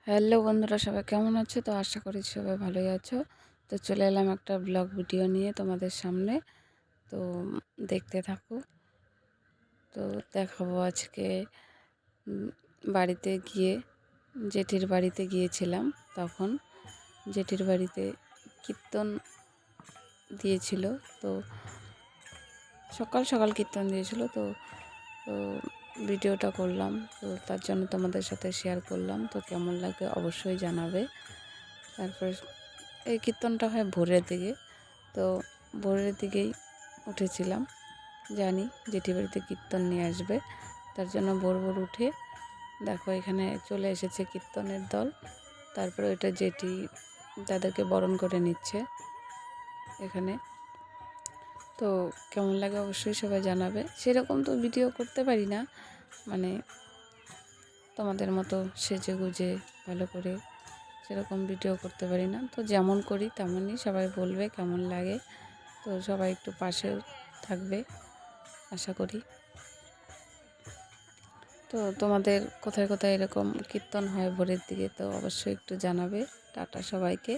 Hello বন্ধুরা, সবাই কেমন আছো? তো আশা করি সবাই ভালোই আছো। তো চলে এলাম একটা ব্লগ ভিডিও নিয়ে তোমাদের সামনে। তো দেখতে থাকো। তো দেখাবো আজকে বাড়িতে গিয়ে, জেঠির বাড়িতে গিয়েছিলাম। তখন জেঠির বাড়িতে কীর্তন দিয়েছিল। তো সকাল সকাল কীর্তন দিয়েছিল। তো ভিডিওটা করলাম, তো তার জন্য তোমাদের সাথে শেয়ার করলাম। তো কেমন লাগে অবশ্যই জানাবে। তারপরে এই কীর্তনটা হয় ভোরের দিকে। তো ভোরের দিকেই উঠেছিলাম, জানি জেঠি বাড়িতে কীর্তন নিয়ে আসবে, তার জন্য ভোর ভোর উঠে দেখো এখানে চলে এসেছে কীর্তনের দল। তারপরে ওইটা জেঠি তাদেরকে বরণ করে নিচ্ছে এখানে। তো কেমন লাগে অবশ্যই সবাই জানাবে। সেরকম তো ভিডিও করতে পারি না, মানে তোমাদের মতো সেজে গুজে ভালো করে সেরকম ভিডিও করতে পারি না। তো যেমন করি তেমনই সবাই বলবে কেমন লাগে। তো সবাই একটু পাশে থাকবে আশা করি। তো তোমাদের কোথায় কোথায় এরকম কীর্তন হয় ভোরের দিকে, তো অবশ্যই একটু জানাবে। টাটা সবাইকে।